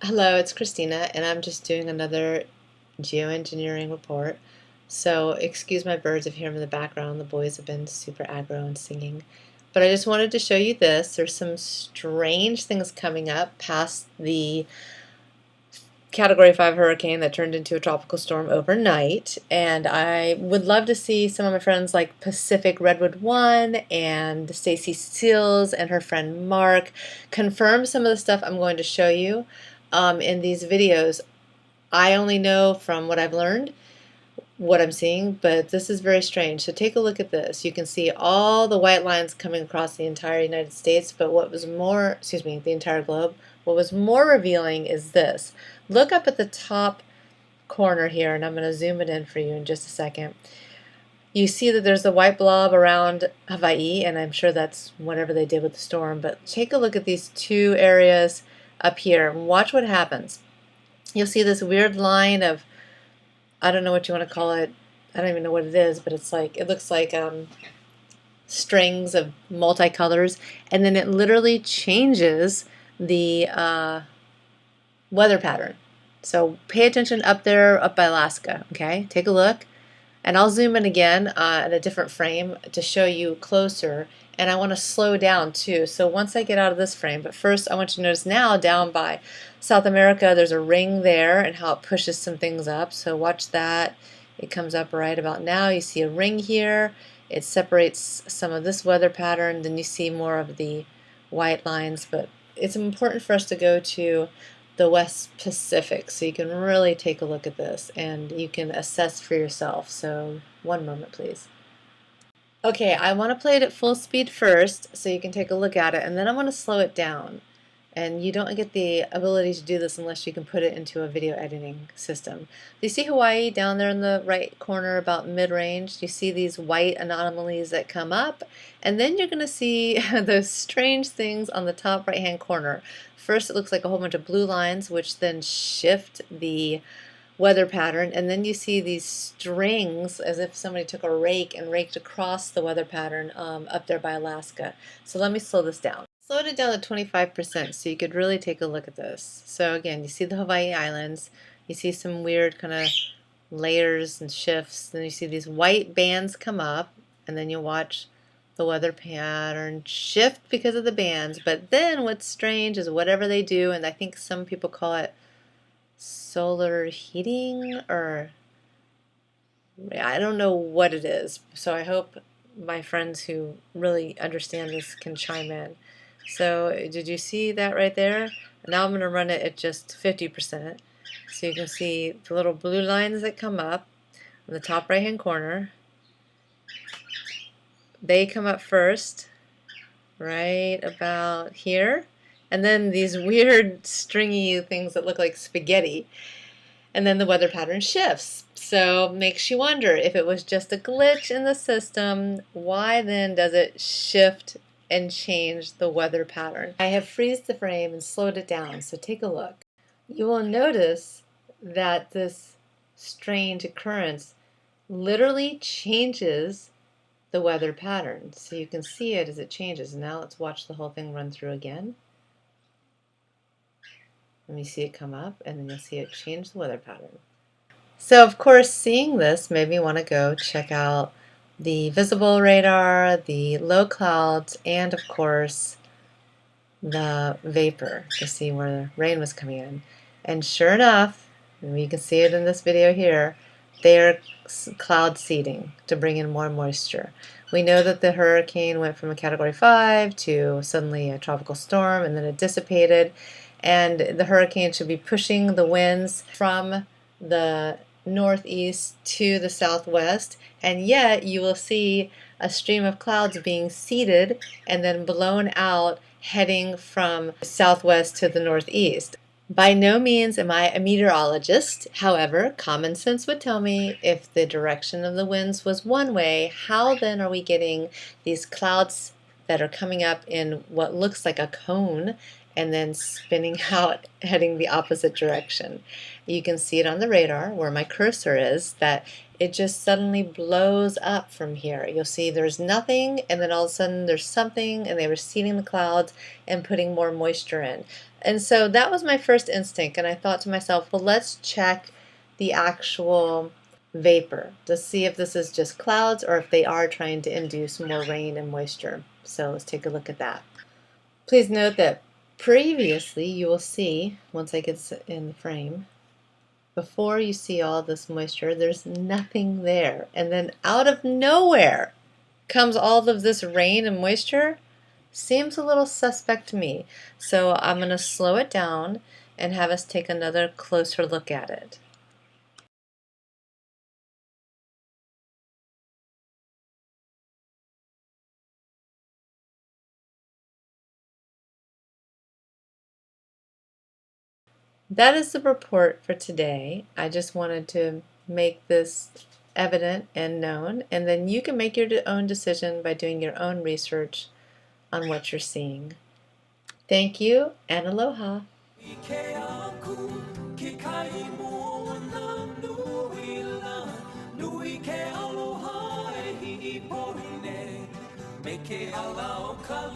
Hello, it's Christina, and I'm just doing another geoengineering report. So, excuse my birds if you hear them in the background. The boys have been super aggro and singing. But I just wanted to show you this. There's some strange things coming up past the Category 5 hurricane that turned into a tropical storm overnight. And I would love to see some of my friends like Pacific Redwood One and Stacy Seals and her friend Mark confirm some of the stuff I'm going to show you in these videos. I only know from what I've learned what I'm seeing, but this is very strange. So take a look at this. You can see all the white lines coming across the entire United States, but what was more, excuse me, the entire globe. What was more revealing is this. Look up at the top corner here, and I'm going to zoom it in for you in just a second. You see that there's a white blob around Hawaii, and I'm sure that's whatever they did with the storm, but take a look at these two areas up here and watch what happens. You'll see this weird line of, I don't know what you want to call it. I don't even know what it is, but it's like, it looks like strings of multicolors, and then it literally changes the weather pattern. So pay attention up there, up by Alaska, okay? Take a look. And I'll zoom in again in a different frame to show you closer. And I want to slow down too. So once I get out of this frame, but first I want you to notice now down by South America, there's a ring there and how it pushes some things up. So watch that. It comes up right about now. You see a ring here. It separates some of this weather pattern. Then you see more of the white lines. But it's important for us to go to the West Pacific so you can really take a look at this and you can assess for yourself. So one moment please. Okay, I want to play it at full speed first so you can take a look at it, and then I want to slow it down. And you don't get the ability to do this unless you can put it into a video editing system. Do you see Hawaii down there in the right corner about mid-range? You see these white anomalies that come up, and then you're going to see those strange things on the top right-hand corner. First it looks like a whole bunch of blue lines which then shift the weather pattern, and then you see these strings as if somebody took a rake and raked across the weather pattern up there by Alaska. So let me slow this down. Slowed it down to 25% so you could really take a look at this. So again, you see the Hawaii Islands, you see some weird kind of layers and shifts, then you see these white bands come up, and then you watch the weather pattern shift because of the bands. But then what's strange is whatever they do, and I think some people call it solar heating, or I don't know what it is. So I hope my friends who really understand this can chime in. So did you see that right there? Now I'm going to run it at just 50%. So you can see the little blue lines that come up in the top right hand corner. They come up first, right about here. And then these weird stringy things that look like spaghetti. And then the weather pattern shifts. So makes you wonder, if it was just a glitch in the system, why then does it shift and change the weather pattern? I have freezed the frame and slowed it down, so take a look. You will notice that this strange occurrence literally changes the weather pattern. So you can see it as it changes. Now let's watch the whole thing run through again. Let me see it come up, and then you'll see it change the weather pattern. So of course, seeing this made me want to go check out the visible radar, the low clouds, and of course the vapor to see where the rain was coming in. And sure enough, and you can see it in this video here, they are cloud seeding to bring in more moisture. We know that the hurricane went from a Category 5 to suddenly a tropical storm, and then it dissipated. And the hurricane should be pushing the winds from the northeast to the southwest, and yet you will see a stream of clouds being seeded and then blown out heading from southwest to the northeast. By no means am I a meteorologist. However, common sense would tell me if the direction of the winds was one way, how then are we getting these clouds that are coming up in what looks like a cone and then spinning out heading the opposite direction? You can see it on the radar where my cursor is, that it just suddenly blows up from here. You'll see there's nothing, and then all of a sudden there's something, and they were seeding the clouds and putting more moisture in. And so that was my first instinct, and I thought to myself, well, let's check the actual vapor to see if this is just clouds or if they are trying to induce more rain and moisture. So let's take a look at that. Please note that previously you will see, once I get in the frame, before you see all this moisture, there's nothing there. And then out of nowhere comes all of this rain and moisture. Seems a little suspect to me. So I'm going to slow it down and have us take another closer look at it. That is the report for today. I just wanted to make this evident and known, and then you can make your own decision by doing your own research on what you're seeing. Thank you and aloha. Me ke ala o ka